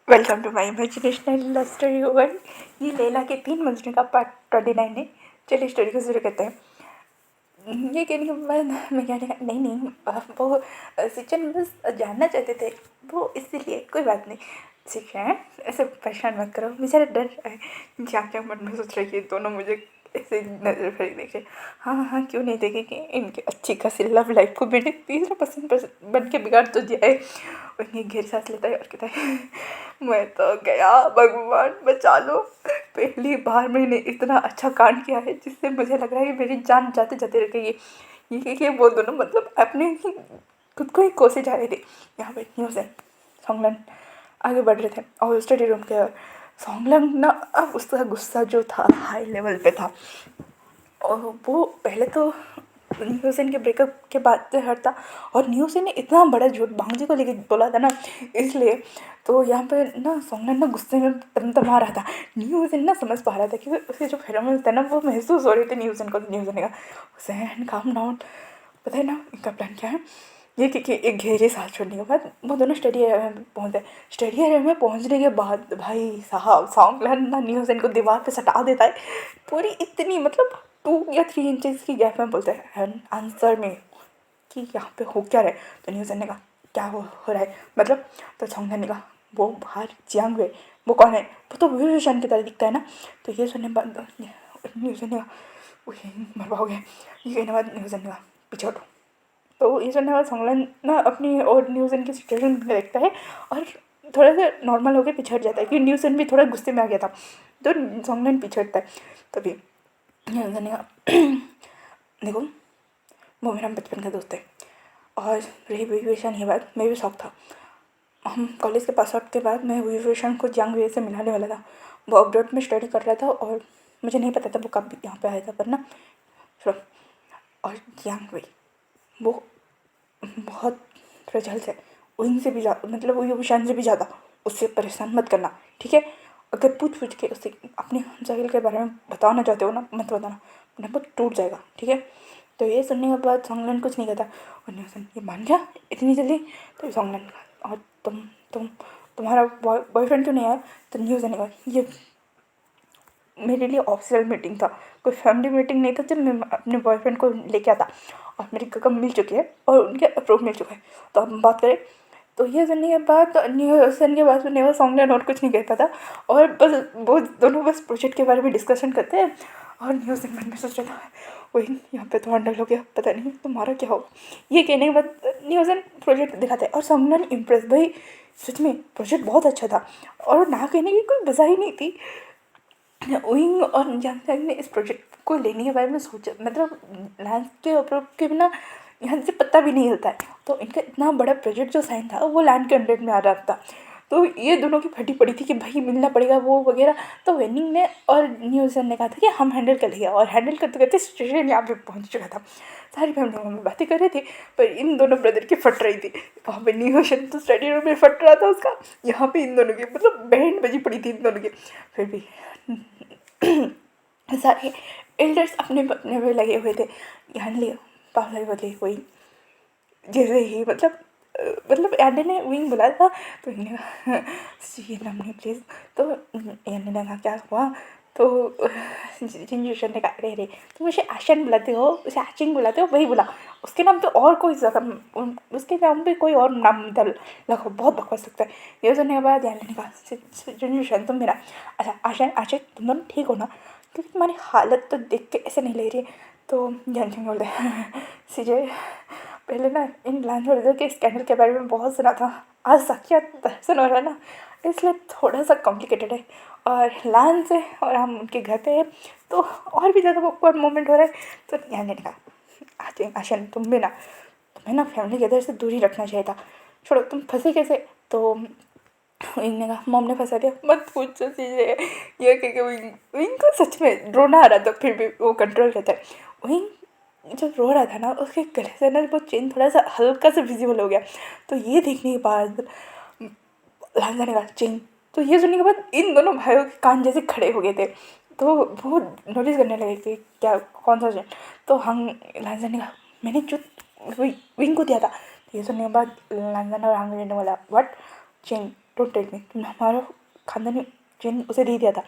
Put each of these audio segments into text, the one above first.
Welcome to my imaginational love story over. ये लैला के 3 मंजरों का पार्ट 29 है। चलिए स्टोरी को शुरू करते हैं। ये कहने के बाद मैं कहने का नहीं नहीं वो सिचन बस जानना चाहते थे, वो इसीलिए कोई बात नहीं। ठीक है, ऐसे परेशान मत करो, बेचारा डर रहा है। क्या क्या मन में सोच रहे कि दोनों मुझे ऐसे नजर फेंक देखे। हाँ हाँ हाँ, क्यों नहीं देखे कि इनकी अच्छी खासी लव लाइफ को मैंने 30% बन के बिगाड़ तो दिया है। और ये गहरी सांस लेता है और कहता है मैं तो गया, भगवान बचा लो। पहली बार मैंने इतना अच्छा कांड किया है जिससे मुझे लग रहा है कि मेरी जान जाते जाते रह गई है। ये वो दोनों मतलब अपने ही खुद को ही कोसे जा रहे थे। यहाँ पे न्यूज़ है, सोंगलन आगे बढ़ रहे थे और स्टडी रूम के सोंगलन ना, अब उसका गुस्सा जो था हाई लेवल पे था। और वो पहले तो न्यूज़न के ब्रेकअप के बाद से हटता, और न्यूज़न ने इतना बड़ा झूठ बांगजी को लेके बोला था ना, इसलिए तो यहाँ पे ना सोंगलन ना गुस्से में तमतमा रहा था। न्यूज़न ना समझ पा रहा था कि उसके जो फेरोमोन्स थे ना वो महसूस हो रहे थे न्यूज़न को। न्यूज़न ने कहा हुसैन काम डाउन, पता है ना इनका प्लान क्या है। ये कि एक गहरी सांस छोड़ने के बाद वो दोनों स्टडी एरिया में पहुँचे। स्टडी एरिया में पहुँचने के बाद भाई साहब सोंगलन ना न्यूज़न को दीवार पे सटा देता है। पूरी इतनी मतलब 2 या 3 इंचेस की गैप में बोलते हैं आंसर में कि यहाँ पे हो क्या रहा है। तो न्यूज़न ने कहा क्या हो रहा है मतलब। तो सोंगलन ने कहा वो बाहर जियांग वे, वो कौन है, वो तो विभूषण की तरह दिखता है ना। तो ये सुनने के बाद न्यूज़न ने कहा मरवाओगे। ये कहने के बाद न्यूज़न ने कहा पीछे हटो। तो ये सुनने के बाद सोंगलन ना अपनी और न्यूज़न की सिचुएशन देखता है और थोड़ा सा नॉर्मल होकर पिछड़ जाता है, क्योंकि न्यूज़न भी थोड़ा गुस्से में आ गया था। तो सोंगलन पिछड़ता है। तभी न्यूज़न ने कहा देखो वो मेरा बचपन का दोस्त है, और रही विभूषण ये बात मैं भी शौक था। हम कॉलेज के पास आउट के बाद मैं विभूषण को जियांग वे से मिलाने वाला था। वो अब्रॉड में स्टडी कर रहा था और मुझे नहीं पता था वो कब यहाँ पे आया था, पर ना सुनो, और जियांग वे वो बहुत रिजल्ट है, उनसे भी ज़्यादा मतलब वही विभूषण से भी ज़्यादा। उससे परेशान मत करना, ठीक है। अगर पूछ पूछ के उससे अपने हमजाहिल के बारे में बताना चाहते हो ना, मत बताना, अपना बहुत टूट जाएगा, ठीक है। तो ये सुनने के बाद सोंगलन कुछ नहीं कहता, और न्यूज़न ये मान गया इतनी जल्दी। तो सोंगलन और तुम्हारा बॉयफ्रेंड क्यों नहीं आया। तो न्यूज़न ने कहा ये मेरे लिए ऑफिशियल मीटिंग था, कोई फैमिली मीटिंग नहीं था जब मैं अपने बॉयफ्रेंड को लेके आता, और मेरी रकम मिल चुकी है और उनके अप्रूव मिल चुका है, तो अब हम बात करें। तो ये सुनने के बाद न्यूज़न के बाद सुनने के बाद सोंगलन और कुछ नहीं कहता था, और बस वो दोनों बस प्रोजेक्ट के बारे में डिस्कशन करते हैं। और न्यूज़न मन में सोच रहा था वही यहाँ पे तो हैंडल हो गया, पता नहीं तुम्हारा क्या होगा। ये कहने के बाद न्यूज़न प्रोजेक्ट दिखाता है और सोंगलन इम्प्रेस, भाई सच में प्रोजेक्ट बहुत अच्छा था और ना कहने की कोई वजह ही नहीं थी। विंग और जानकारी ने इस प्रोजेक्ट को लेने के बारे में सोचा, मतलब लैंड के ऊपर के बिना यहाँ से पत्ता भी नहीं हिलता है। तो इनका इतना बड़ा प्रोजेक्ट जो साइन था वो लैंड के अंडर में आ रहा था। तो ये दोनों की फटी पड़ी थी कि भाई मिलना पड़ेगा वो वगैरह। तो वेनिंग ने और न्यूज़न ने कहा था कि हम हैंडल कर लेंगे, और हैंडल करते करते सिचुएशन यहाँ पे पहुँच चुका था। सारी फैमिली में बातें कर रही थी, पर इन दोनों ब्रदर की फट रही थी। वहाँ पे न्यूज़न तो स्टडी रूम में फट रहा था उसका, यहाँ पे इन दोनों की मतलब बैंड बजी पड़ी थी इन दोनों की। फिर भी सारे एल्डर्स अपने अपने में लगे हुए थे। यहाँ लिए पापा बोले कोई जैसे ही मतलब एंडी ने विंग बुलाया था। तो इन्हें ये नमनी प्लीज़। तो एंडी ने कहा क्या हुआ। तो जिंजूशन ने कहा अरे अरे तुम उसे आशन बुलाते हो, उसे आचिंग बुलाते हो, वही बुला, उसके नाम पे और कोई ज़्यादा उसके नाम पे कोई और नाम लगो, बहुत बकवास लगता है। ये सुनने के बाद एंडी ने कहा जिंजूशन तुम मेरा अच्छा आशन आशिक तुम दोनों ठीक हो ना, क्योंकि तुम्हारी हालत तो देख के ऐसे नहीं ले रही है। तो जानसिंह बोलते सीजे पहले ना इन लांस ब्रदर के स्कैंडल के बारे में बहुत सुना था, आज साक्षात दर्शन हो रहा है ना, इसलिए थोड़ा सा कॉम्प्लिकेटेड है। और लांस है और हम उनके घर पे हैं, तो और भी ज़्यादा ऑकवर्ड मोमेंट हो रहा है। तो ध्यान देने का आशन तुम भी ना, तुम्हें ना फैमिली के इधर से दूरी रखना चाहिए था, छोड़ो तुम फंसे कैसे। तो इनने कहा मॉम ने फंसा दिया, मत पूछो चीज़ें। ये कह विंग को सच में रोना आ रहा था, फिर भी वो कंट्रोल करता है। विंग जब रो रहा था ना उसके गले से ना वो चेन थोड़ा सा हल्का सा विजिबल हो गया। तो ये देखने के बाद लांजा ने कहा चेन। तो ये सुनने के बाद इन दोनों भाइयों के कान जैसे खड़े हो गए थे। तो वो नोटिस करने लगे कि क्या कौन सा चेन। तो हम लांजा ने कहा मैंने जो विंग को दिया था। तो ये सुनने के बाद लांजा ने और हम ने बोला what chain. Don't take me, तुमने हमारा खानदानी चेन उसे दे दिया था।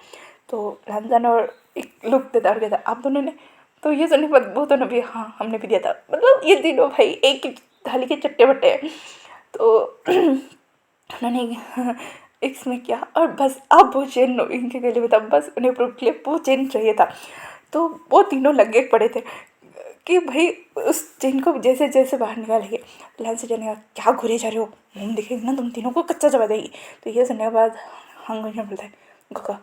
तो रमज़ान और एक लुक देता और कहता आप दोनों ने। तो ये सुनने के बाद वो दोनों भी हाँ हमने भी दिया था। मतलब ये तीनों भाई एक ही थाली के चट्टे बट्टे हैं। तो उन्होंने इसमें किया और बस अब वो चेन इनके गले में था, बस उन्हें प्रूफ के लिए वो चेन चाहिए था। तो वो तीनों लगे पड़े थे कि भाई उस चेन को जैसे जैसे बाहर निकालेंगे। लाइन से जाने का क्या घुरे जा रहे हो, मुँह दिखेगा ना तुम तीनों को कच्चा चबा देगी। तो ये सुनने के बाद हंगोजा बोलता है गगा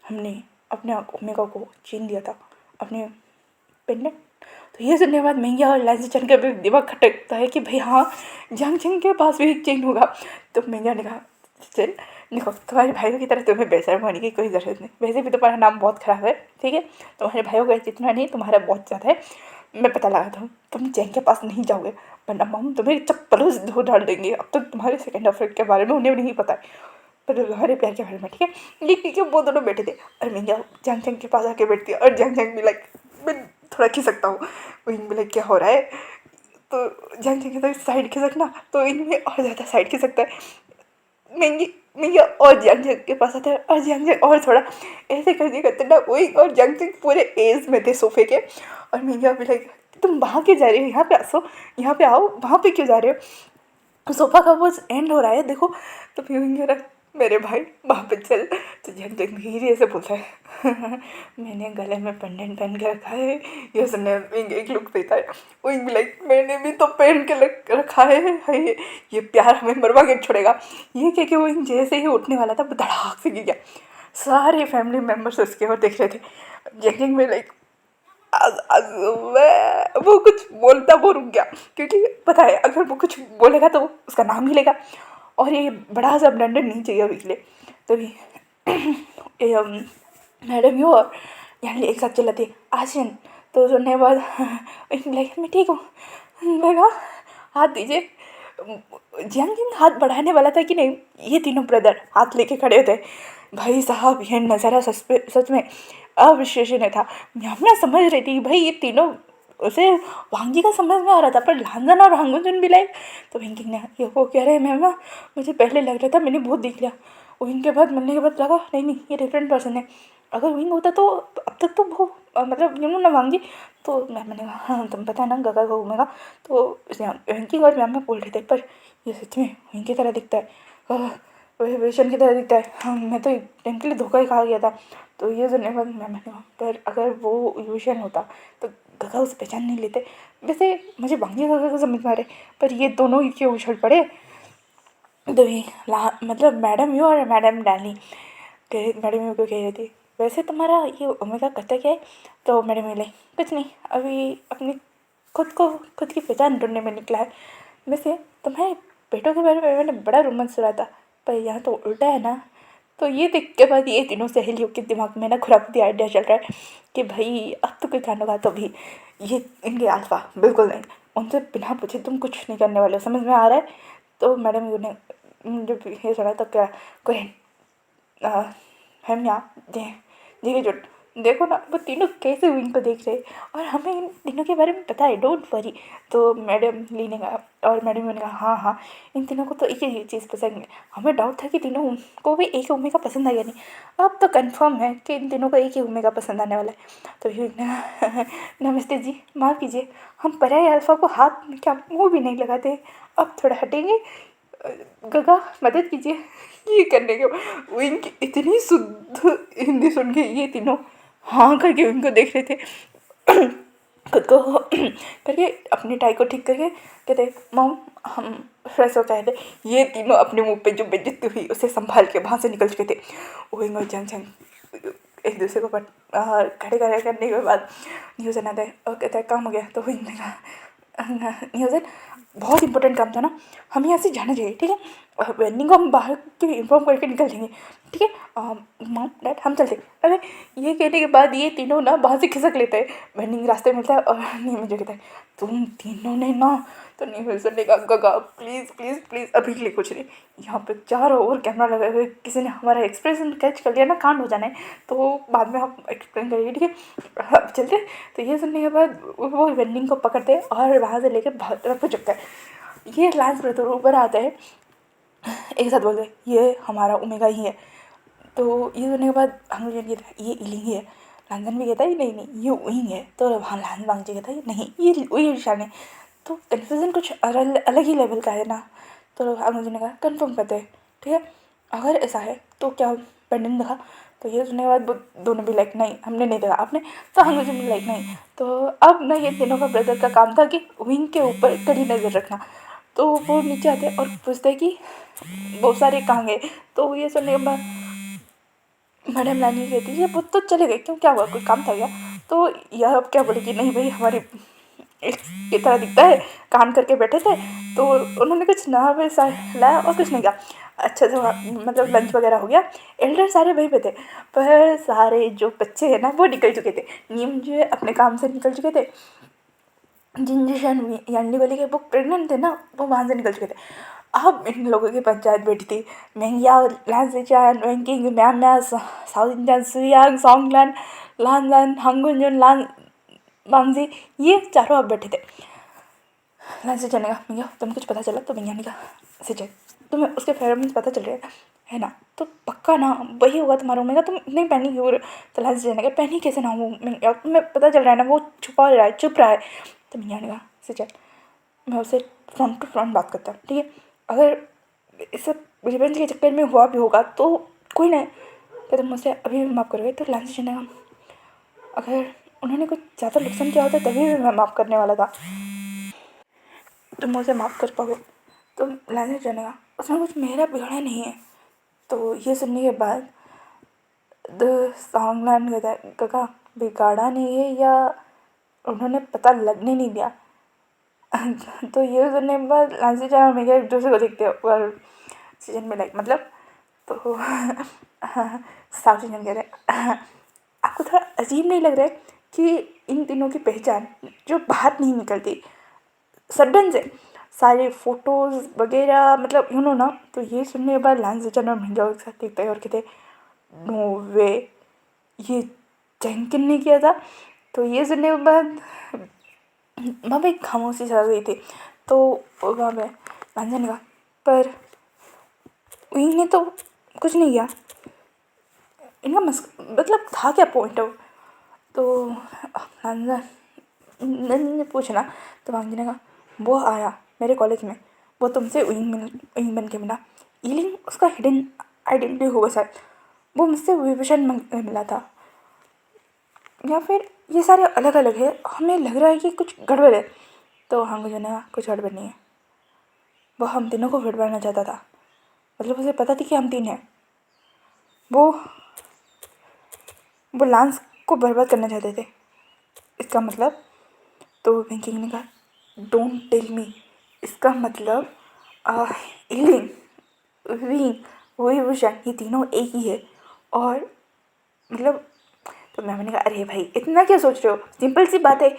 हमने अपने ओमेगा को चेन दिया था, अपने पेंडेंट। तो ये सुनने के बाद मैया और लाइन से चन का भी दिमाग खटकता है कि भाई हाँ जंग जंग के पास भी एक चेन होगा। तो मैया ने कहा चल देखो तुम्हारे भाइयों की तरह तुम्हें बेशर्म होने की कोई ज़रूरत नहीं, वैसे भी तुम्हारा नाम बहुत ख़राब है, ठीक है। तुम्हारे भाइयों का जितना नहीं तुम्हारा बहुत ज़्यादा है। मैं पता लगाता हूँ तुम जैन के पास नहीं जाओगे वरना मम तुम्हें चप्पलों से धो डाल देंगे। अब तक तुम्हारे सेकंड अफेयर के बारे में उन्हें भी नहीं पता है, पर तुम्हारे प्यार के बारे में, ठीक है। ये क्योंकि वो दोनों बैठे थे और मैं जंग जंग के पास आके बैठती है और जंग जंग भी लाइक मैं थोड़ा खिसकता हूँ, वहीं भी लाइक क्या हो रहा है। तो जंग जंग तो साइड खिसकना तो इनमें और ज़्यादा साइड खिसकता है। मैं और जंग जंग के पास आता है और जंग जंग और थोड़ा ऐसे करते ना वही, और जंग जंग पूरे एज में थे सोफे के। और मैं भी लाइक तुम वहाँ क्यों जा रहे हो, यहाँ पे आसो, यहाँ पे आओ, वहाँ पे क्यों जा रहे हो, सोफ़ा का वो एंड हो रहा है देखो। तो फिर मेरे भाई वहाँ पे चल। तो जंग जंग धीरे ऐसे बोलता है मैंने गले में पेंडेंट पहन के रखा है। ये सुनने एक लुक देता है वही भी लाइक मैंने भी तो पहन के रखा है, ये प्यार हमें मरवा के छोड़ेगा। ये कह के वो जैसे ही उठने वाला था वो धड़ाक से गिर गया। सारे फैमिली मेम्बर्स उसके ओर देख रहे थे। जंग जंग में लाइक वो कुछ बोलता वो रुक गया क्योंकि पता है अगर वो कुछ बोलेगा तो उसका नाम ही लेगा और ये बड़ा सा ब्लेंडर नहीं चाहिए अभी के लिए। तभी मैडम यू और यहाँ एक साथ चिल्लाती आशियन। तो सुनने के बाद लाइक मैं ठीक हूँ, मैं कहा हाथ दीजिए। जियांग जिंग हाथ बढ़ाने वाला था कि नहीं, ये तीनों ब्रदर हाथ लेके खड़े थे। भाई साहब ये नज़ारा सच में अविश्वसनीय था। मैं समझ रही थी भाई ये तीनों उसे वांगी का समझ में आ रहा था पर लांजन और हांगुन भी लाइक। तो विंकिंग ने ये वो कह रहे हैं मैम ना मुझे पहले लग रहा था मैंने बहुत देख लिया, विंग के बाद मिलने के बाद लगा नहीं नहीं ये डिफरेंट पर्सन है। अगर विंग होता तो अब तक तो वो मतलब यूँ ना वांगी। तो मैंने कहा हाँ तुम पता है ना गगा का घूमेगा। तो विंकिंग और मैम में बोल रहे थे पर ये सच में विंग की तरह दिखता है, वेशन की तरह दिखता है। हाँ मैं तो एक टाइम के लिए धोखा ही खा गया था। तो ये सुनने के बाद मैंने कहा पर अगर वो यूशन होता तो गगा उसे पहचान नहीं लेते। वैसे मुझे वांगी गगा का समझ में आ रहा है पर ये दोनों ही क्यों उछल पड़े। तो ये मतलब मैडम यू और मैडम डाली मैडम यू को कह रही थी वैसे तुम्हारा ये ओमेगा करता क्या है। तो मैडम मिले कुछ नहीं अभी अपनी खुद की पहचान ढूंढने में निकला है। वैसे तुम्हारे पेटों के बारे में मैंने बड़ा रोमांस सुना था पर यहाँ तो उल्टा है ना। तो ये देख के बाद ये तीनों सहेलियों के दिमाग में ना खुरापती आइडिया चल रहा है कि भाई अब तो कोई कांड होगा। तो भी ये इनके अल्फा बिल्कुल नहीं, उनसे बिना पूछे तुम कुछ नहीं करने वाले हो, समझ में आ रहा है। तो मैडम ने जब ये सुना तो क्या कोई हम यहाँ जी जो देखो ना वो तीनों कैसे विंग को देख रहे और हमें इन तीनों के बारे में पता है डोंट वरी। तो मैडम ली ने कहा और मैडम ने कहा हाँ हाँ इन तीनों को तो एक ही चीज़ पसंद है, हमें डाउट था कि तीनों को भी एक ही ओमेगा पसंद आएगा नहीं, अब तो कंफर्म है कि इन तीनों को एक ही ओमेगा पसंद आने वाला है। तो ये नमस्ते जी माफ़ कीजिए हम पराये अल्फ़ा को हाथ में क्या मुँह भी नहीं लगाते, अब थोड़ा हटेंगे, गगा मदद कीजिए। ये करने के वो इनकी इतनी शुद्ध हिंदी सुन के ये तीनों हाँ करके उनको देख रहे थे। खुद को करके अपनी टाई को ठीक करके कहते मॉम हम फ्रेश हो गए थे। ये तीनों अपने मुंह पे जो बेइज्जती हुई उसे संभाल के वहाँ से निकल चुके थे। वो जंग जंग एक दूसरे को खड़े खड़े करने के बाद न्यूज़न आता है और कहता है काम हो गया। तो इन्होंने कहा न्यूज़न बहुत इंपॉर्टेंट काम था ना हमें यहाँ से जाना चाहिए, ठीक है वेंडिंग को हम बाहर के इन्फॉर्म करके निकल जाएंगे, ठीक है मॉम डैड हम चलते। अरे ये कहने के बाद ये तीनों ना बाहर से खिसक लेते हैं, वेंडिंग रास्ते में मिलता है और नहीं मुझे कहता है तुम तीनों ने ना। तो नहीं मुझे ने कहा गगा प्लीज़ प्लीज़ प्लीज़ अभी के लिए कुछ नहीं, यहाँ पे चारों ओर कैमरा लगे हुए, किसी ने हमारा एक्सप्रेशन कैच कर लिया ना कांड हो जाना है, तो बाद में आप एक्सप्लेन करिए, ठीक है अब चलते। तो ये सुनने के बाद वो वेंडिंग को पकड़ते और वहाँ से लेकर बहुत तरफ को चुकता है। ये लास्ट ब्रदर ऊपर आता है एक साथ बोलते ये हमारा ओमेगा ही है। तो ये सुनने के बाद हम लोग कहता है ये इलिंग ही है। लांजन भी कहता है नहीं नहीं ये विंग है। तो हाँ लान वांगजी कहता है नहीं ये वही शान है। तो कन्फ्यूज़न कुछ अलग ही लेवल का है ना। तो हम लोग ने कहा कन्फर्म करते हैं ठीक है, अगर ऐसा है तो क्या पेंडेंट ने देखा। तो ये सुनने के बाद वो दोनों भी लाइक नहीं हमने नहीं देखा आपने। तो हम लोग भी लाइक नहीं। तो अब ना ये तीनों का ब्रदर का काम था कि विंग के ऊपर कड़ी नज़र रखना। तो वो नीचे आते और पूछते कि बहुत सारे कहाँ गए। तो ये सुनने के बाद मैडम रानी कहती है वो तो चले गए क्यों क्या हुआ कोई काम था क्या। तो यह अब क्या बोले कि नहीं भाई हमारे एक की तरह दिखता है काम करके बैठे थे। तो उन्होंने कुछ ना वैसा लाया और कुछ नहीं कहा। अच्छा से मतलब लंच वगैरह हो गया। एल्डर सारे वहीं पे थे पर सारे जो बच्चे हैं ना वो निकल चुके थे। नीम जो है अपने काम से निकल चुके थे। जिंजेशन यानी वाली के वो प्रेग्नेंट थे ना वो वहाँ से निकल चुके थे। अब इन लोगों की पंचायत बैठी थी। महंगिया लान रैंकिंग मैम मैम साउथ इंडियन सुयांग सॉन्गलान लान लान हंगुंजन लान वांगजी ये चारों अब बैठे थे। लान से चलेगा भैया तुम्हें कुछ पता चला। तो भैया ने कहा सिचन तुम्हें उसके फेवरेट पता चल रहा है ना। तो पक्का ना वही होगा तुम्हारा ओमेगा तुम नहीं पहनी क्यों। तो लान से चलेगा पहनी कैसे ना वो तुम्हें पता चल रहा है ना वो छुपा रहा है चुप रहा है। तो भैया ने कहा सिचन मैं उससे फ्रंट टू फ्रंट बात करता हूँ ठीक है, अगर इस सब रिवेंज के चक्कर में हुआ भी होगा तो कोई नहीं क्या तुम मुझसे अभी भी माफ़ करोगे। तो लान से चलेगा अगर उन्होंने कुछ ज़्यादा नुकसान किया होता तभी भी मैं माफ़ करने वाला था। तुम मुझे माफ़ कर पाओगे। तो लाने जानेगा उसमें कुछ मेरा बिगड़ा नहीं है। तो ये सुनने के बाद सॉन्गलैंड कहता है काका बिगाड़ा नहीं है या उन्होंने पता लगने नहीं दिया। तो ये सुनने के बाद लांसी जाना मेरे एक दूसरे को देखते हैं और सीजन में लाइक मतलब तो साउथ सीजन कह रहे हैं आपको थोड़ा अजीब नहीं लग रहा है कि इन तीनों की पहचान जो बाहर नहीं निकलती सडन से सारे फोटोज़ वगैरह मतलब ना। तो ये सुनने के बाद लांस जन और महंगा एक साथ देखते हैं और कहते नो वे ये जेंकिन ने किया था। तो ये सुनने के बाद वहाँ पे एक खामोशी छा गई थी। तो वहाँ पे लांजा ने कहा पर विंग ने तो कुछ नहीं किया इनका मतलब था क्या पॉइंट ऑफ। तो लांजा ने पूछना। तो वांगी ने कहा वो आया मेरे कॉलेज में वो तुमसे विंग बन के मिला। ईलिंग उसका हिडन आइडेंटिटी होगा शायद वो मुझसे विभूषण मिला था या फिर ये सारे अलग अलग है हमें लग रहा है कि कुछ गड़बड़ है। तो हम जो ना कुछ गड़बड़ नहीं है वो हम तीनों को गड़बड़ाना चाहता था मतलब उसे पता थी कि हम तीन हैं। वो वो लांस को बर्बाद करना चाहते थे इसका मतलब। तो वेंकिंग ने कहा डोंट टेल मी इसका मतलब ईलिंग विंग वही भूषण ये तीनों एक ही है और मतलब। तो मैंने कहा अरे भाई इतना क्या सोच रहे हो सिंपल सी बात है।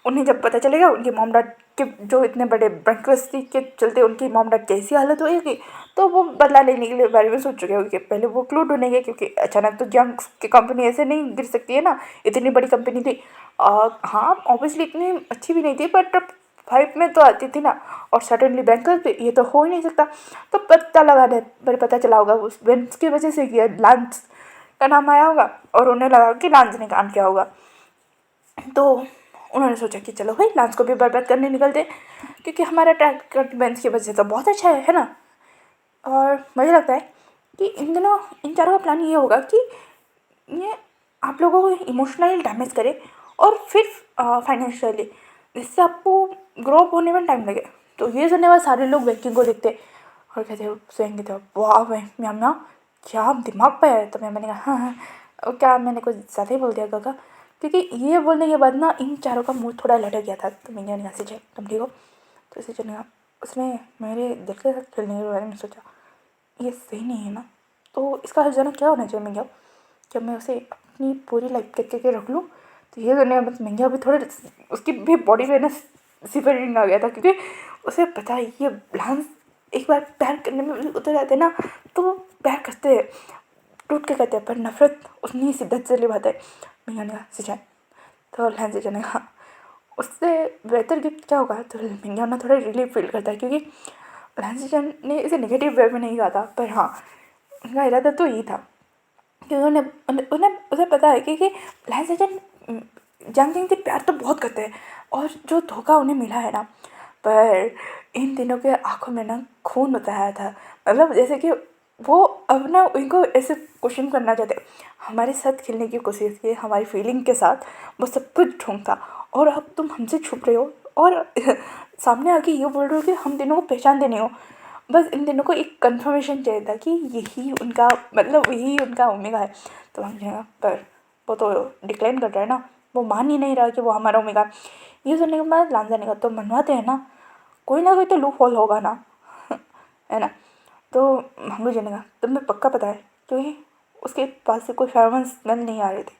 उन्हें जब पता चलेगा उनके मॉम डैड के जो इतने बड़े बैंक्रप्सी के चलते उनकी मॉम डैड कैसी हालत होगी तो वो बदला लेने के लिए बारे में सोच चुके होंगे। पहले वो क्लू ढूंढेंगे क्योंकि अचानक तो जंग की कंपनी ऐसे नहीं गिर सकती है ना इतनी बड़ी कंपनी थी। हाँ ऑब्वियसली इतनी अच्छी भी नहीं थी बट 5 में तो आती थी ना और सडनली बैंकर ये तो हो ही नहीं सकता। तो पता लगा दे पर पता चला होगा उस बेंच की वजह से किया लांस का नाम आया होगा और उन्हें लगा कि लांस ने काम किया होगा। तो उन्होंने सोचा कि चलो भाई लांस को भी बर्बाद करने निकलते क्योंकि हमारा ट्रैक बेंच की वजह से तो बहुत अच्छा है ना। और मुझे लगता है कि इन दोनों इन चारों का प्लान ये होगा कि ये आप लोगों को इमोशनली डैमेज करे और फिर फाइनेंशियली जिससे आपको ग्रो अप होने में टाइम लगे। तो ये सुनने वाले सारे लोग बैंकिंग को देखते और कहते सोएंगे तो वाह भाई मैम ना क्या दिमाग पे है। तो मैंने कहा हाँ हाँ और क्या मैंने कुछ ज़्यादा ही बोल दिया काका क्योंकि ये बोलने के बाद ना इन चारों का मुंह थोड़ा लटक गया था। तो मैंने कहा से तुम ठीक हो। तो इसे चलेगा उसने मेरे दिल के साथ खेलने के बारे में सोचा ये सही नहीं है ना। तो इसका हर्जाना क्या होना चाहिए महंगा जब मैं उसे अपनी पूरी लाइफ करके रख लूँ। तो ये करने बस महंगा भी थोड़ा उसकी भी बॉडी में ना सिवरिंग आ गया था क्योंकि उसे पता है ये डांस एक बार प्यार करने में उतर जाते हैं ना तो वो प्यार करते हैं टूट के करते हैं पर नफरत उतनी शिद्दत से निभाते हैं। महंगा ने कहा सिंचाई तो लहन से जाने कहा उससे बेहतर गिफ्ट क्या होगा। तो महंगा ना थोड़ा रिलीफ फील करता है क्योंकि लांजीचन ने इसे नेगेटिव वे में नहीं कहा था, पर हाँ उनका इरादा तो यही था कि उन्हें उन्हें उन्हें उसे पता है कि लांजीचन जंग जिंग से प्यार तो बहुत करते हैं और जो धोखा उन्हें मिला है ना, पर इन तीनों के आंखों में ना खून उतर आया था। मतलब जैसे कि वो अब ना उनको ऐसे क्वेश्चन करना चाहते, हमारे साथ खेलने की कोशिश की, हमारी फीलिंग के साथ वो सब कुछ ढूंढता, और अब तुम हमसे छुप रहे हो और सामने आके ये बोल रहे हो कि हम तीनों को पहचानते नहीं हो। बस इन तीनों को एक कंफर्मेशन चाहिए था कि यही उनका मतलब यही उनका ओमेगा है। तो हम जाएगा, पर वो तो डिक्लाइन कर रहा है ना, वो मान ही नहीं रहा कि वो हमारा ओमेगा है। ये सुनने के बाद लांजा ने कहा तो मनवाते हैं ना कोई तो लूप होल होगा ना है ना। तो हम जी ने कहा तुम्हें पक्का पता है, क्योंकि उसके पास से कोई फेरोमोन स्मेल नहीं आ रहे थे।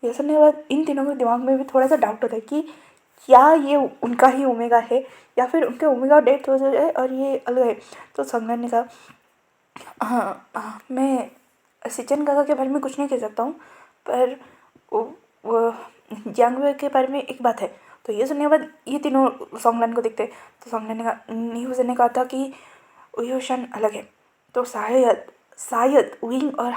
ये सुनने के बाद इन तीनों के दिमाग में भी थोड़ा सा डाउट होता है कि क्या ये उनका ही ओमेगा है या फिर उनके ओमेगा डेथ हो जाए और ये अलग है। तो संगन ने कहा मैं सिचन काका के बारे में कुछ नहीं कह सकता हूँ, पर वो जानवर के बारे में एक बात है। तो ये सुनने के बाद ये तीनों सॉन्गलैन को देखते, तो सॉन्गलैन ने कहा न्यूज़ ने कहा था कि ओयोशन अलग है, तो शायद शायद विंग और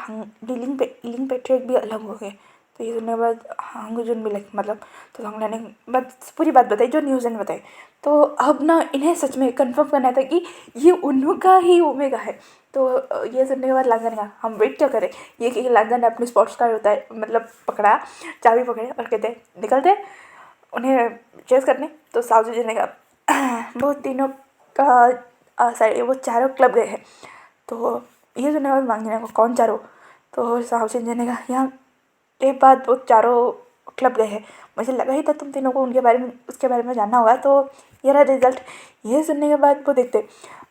डीलिंग पे इलिंग पेट्रिक भी अलग हो गए। तो ये सुनने के बाद हांगुजुन भी लाइक मतलब, तो सॉन्गलैन ने बस पूरी बात बताई जो न्यूज़ ने बताई। तो अब ना इन्हें सच में कंफर्म करना था कि ये उनका ही ओमेगा है। तो ये सुनने के बाद लांजा ने कहा हम वेट क्या करें। ये कि लांजा ने अपनी स्पोर्ट्स कार होता है मतलब पकड़ा, चाबी पकड़े और कहते निकलते उन्हें चेस करने। तो साउजी जी ने कहा वो तीनों का साइड वो चारों क्लब गए हैं। तो ये सुनने के बाद मांगने को कौन चारों। तो साउजी जी ने कहा यहाँ के बाद वो चारों क्लब गए हैं, मुझे लगा ही था तुम तीनों को उनके बारे में उसके बारे में जानना होगा। तो ये रहा रिजल्ट। ये सुनने के बाद वो देखते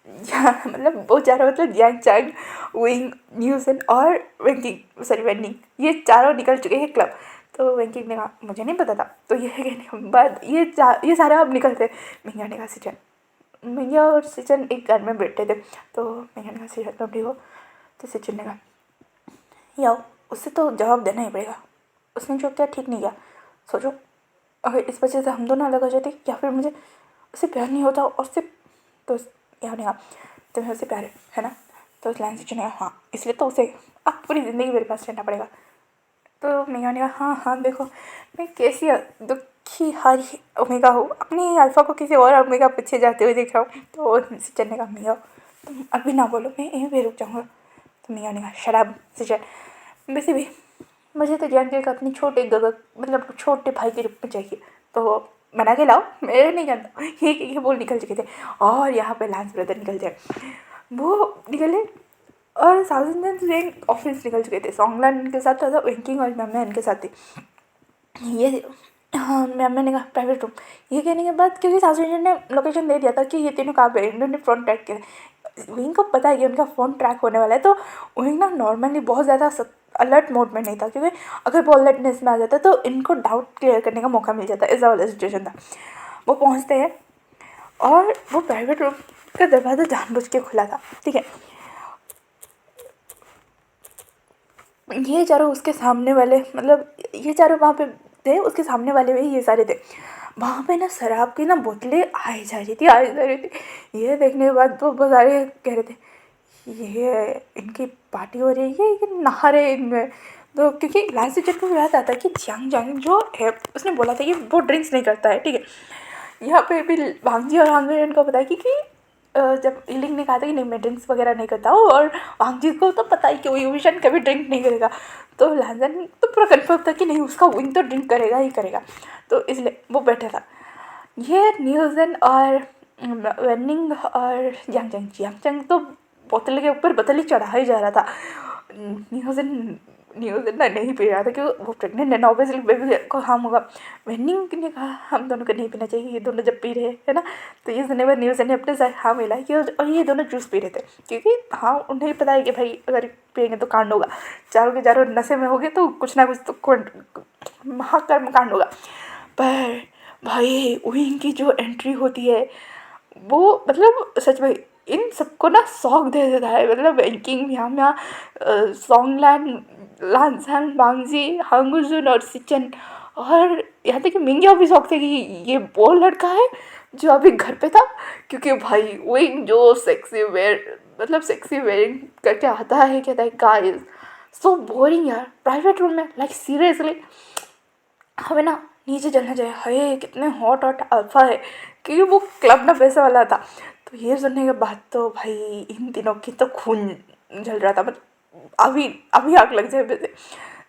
मतलब वो चारों मतलब जैंग चैंग विंग न्यूसन और वेंकिंग सॉरी वेंडिंग ये चारों निकल चुके हैं क्लब। तो वेंकिंग ने कहा मुझे नहीं पता था। तो ये कहने के बाद ये सारे अब निकलते। मिंगा ने कहा सिचन, मिंगा और सिचन एक घर में बैठे थे। तो मिंगा ने कहा सिचन तुम ठीक हो। तो सिचन ने कहा याओ उससे तो जवाब देना ही पड़ेगा, उसने जो किया ठीक नहीं किया। सोचो अगर इस वजह से हम दोनों अलग हो जाते या फिर मुझे उससे प्यार नहीं होता और सिर्फ तो यहाँ नहीं कहा तुम्हें उससे प्यार है ना। तो उस लाइन से चुनेगा हाँ, इसलिए तो उसे अब पूरी ज़िंदगी मेरे पास रहना पड़ेगा। तो मियाँ ने कहा हाँ हाँ देखो मैं कैसी दुखी हारी ओमेगा हूँ, अपनी अल्फ़ा को किसी और ओमेगा पीछे जाते हुए देख रहा हूँ। तो सिचन ने कहा मियाँ तुम अभी ना बोलो, मैं यहीं पे रुक जाऊँगा। तो मियाँ ने कहा शराब सिचन, वैसे भी मुझे तो जान के अपनी छोटे गगक मतलब छोटे भाई के रूप में चाहिए, तो बना के लाओ, मैं नहीं जानता। ये बोल निकल चुके थे और यहाँ पे लांस ब्रदर निकल जाए, वो निकले और साउथ इंडियन रैंक ऑफिस निकल चुके थे। सॉन्गलैन इनके साथ था, वेंकिंग और मैम इनके साथ थी। ये हाँ मैम ने कहा प्राइवेट रूम। ये कहने के बाद क्योंकि साउथ इंडियन ने लोकेशन दे दिया था कि ये तीनों कहाँ पे, इन्होंने फ़ोन ट्रैक किया। विंग को पता है कि उनका फ़ोन ट्रैक होने वाला है, तो विंग ना नॉर्मली बहुत ज़्यादा अलर्ट मोड में नहीं था, क्योंकि अगर वो अलर्टनेस में आ जाता तो इनको डाउट क्लियर करने का मौका मिल जाता, ऐसा वाला सिचुएशन था। वो पहुँचते हैं और वो प्राइवेट रूम का दरवाज़ा जानबूझ के खुला था, ठीक है। ये चारों उसके सामने वाले मतलब ये चारों वहाँ पे थे, उसके सामने वाले भी ये सारे थे। वहाँ पे ना शराब की ना बोतलें आई जा रही थी। ये देखने के बाद तो बहुत सारे कह रहे थे ये इनकी पार्टी हो रही है, ये नहा रहे इनमें। तो क्योंकि लास्ट सीजन को याद आता है कि जियांग जांग जो है उसने बोला था कि वो ड्रिंक्स नहीं करता है, ठीक है। यहाँ पे भी भांगजी और हांगजी इनको पता है क्योंकि जब इलिंग ने कहा था कि नहीं मैं ड्रिंक्स वगैरह नहीं करता हूँ, और वांगजी को तो पता ही कि वो विशन कभी ड्रिंक नहीं करेगा। तो लांजन तो पूरा कन्फर्म था कि नहीं उसका विंग तो ड्रिंक करेगा ही करेगा, तो इसलिए वो बैठा था। ये न्यूज़न और वेनिंग और यांगचंग तो बोतल के ऊपर बोतल ही चढ़ा ही जा रहा था। न्यूज़न न्यूज़न ना नहीं पी रहा था क्योंकि वो प्रेग्नेंट है ना, ऑब्वियसली बेबी को हार्म होगा। वेनिंग ने कहा हम दोनों को नहीं पीना चाहिए, ये दोनों जब पी रहे है ना। तो ये सुनने बाद न्यूज़न ने अपने साथ हाँ मिला कि और ये दोनों जूस पी रहे थे, क्योंकि हाँ उन्हें पता है कि भाई अगर पियेंगे तो कांड होगा, चारों के चारों नशे में हो गए तो कुछ ना कुछ तो महाकर्म कांड होगा। पर भाई विंग की जो एंट्री होती है वो मतलब सच में इन सबको ना शौक दे देता है। मतलब बैंकिंग यहाँ सॉन्गलैन लानसान वांगजी हांगुजुन और सिचन, और यहाँ तक कि मिंग्या भी शौक थे कि ये वो लड़का है जो अभी घर पे था, क्योंकि भाई वही जो सेक्सी वेयर मतलब सेक्सी वेयरिंग करके आता है, कहता है गाइस सो बोरिंग यार प्राइवेट रूम में, लाइक सीरियसली हमें ना नीचे चलना चाहिए। हाय कितने हॉट हॉट अल्फा है, क्योंकि वो क्लब ना पैसे वाला था। तो ये सुनने के बाद तो भाई इन तीनों की तो खून जल रहा था, मतलब अभी अभी आग लग जाए वैसे।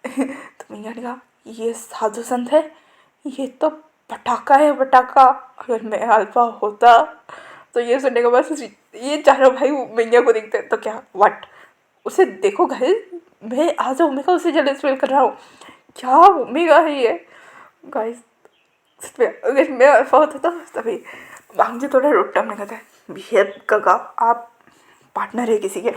तो मैंने कहा ये साधु संत है, ये तो पटाखा है पटाखा, अगर मैं अल्फा होता। तो ये सुनने के बाद ये चारों भाई मैया को देखते तो क्या व्हाट, उसे देखो गाइस, मैं आज ओमेगा उसे जेलस फील कर रहा हूँ, क्या ओमेगा है ये गाइस। सच में अगर मैं अल्फा होता तो तभी मुझे थोड़ा रोकटा में कहता है बिहेव काका, आप पार्टनर है किसी के,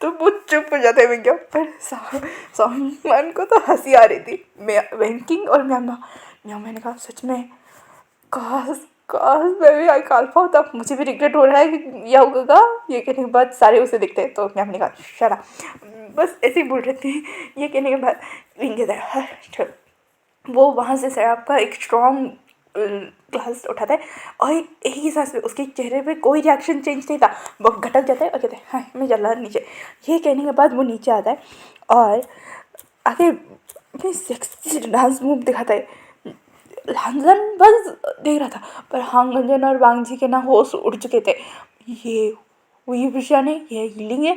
तो वो चुप हो जाते हैं भैया। पर सलमान को तो हंसी आ रही थी, मैं बैंकिंग और म्यामा म्यामा, मैंने कहा सच में काश काश मैं भी आई अल्फा होता, मुझे भी रिग्रेट हो रहा है कि यह होगा। ये कहने के बाद सारे उसे देखते हैं, तो मैम ने कहा शरा, बस ऐसे ही बोल रही थी। ये कहने के बाद विंगे चल, वो वहाँ से शराब का एक स्ट्रॉन्ग ग्लास उठाता है और एक ही सांस में उसके चेहरे पे कोई रिएक्शन चेंज नहीं था, वो घटक जाता है और कहते हैं हाँ मैं चल रहा नीचे। ये कहने के बाद वो नीचे आता है और आगे अपनी सेक्सी डांस मूव दिखाता है। लांजन बस देख रहा था, पर हांगंजन और वांगजी के ना होश उड़ चुके थे। ये हुई विषया नहीं, ये हीलिंग है।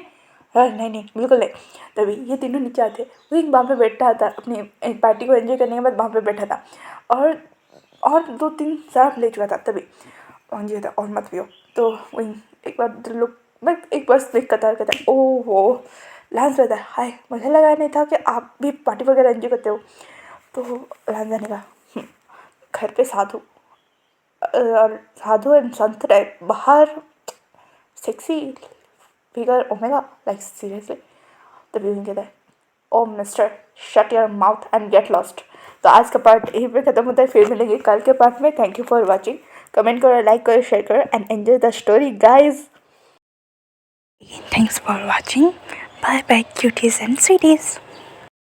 नहीं नहीं बिल्कुल नहीं। तभी ये तीनों नीचे आते, वो एक वहाँ पे बैठा था, अपनी पार्टी को एंजॉय करने के बाद वहाँ पे बैठा था और 2-3 शराब ले चुका था। तभी वांगजी था और मत पियो। तो वही एक बार लोग मैं एक बार देख कतार कहता है ओह वो लांस रहता है, हाय मुझे लगा नहीं था कि आप भी पार्टी वगैरह एंजॉय करते हो। तो लांस ने कहा घर पे साधु और साधु एंड संत रहे, बाहर सेक्सी फिगर ओमेगा, लाइक सीरियसली। तभी उन्हें कहता है oh mister shut your mouth and get lost. तो आज का पार्ट यहीं पे ख़त्म होता है, फिर मिलेंगे कल के पार्ट में। Thank you for watching, comment करो, लाइक करो, शेयर करो and enjoy the story guys. Thanks for watching, bye bye cuties and स्वीटीज।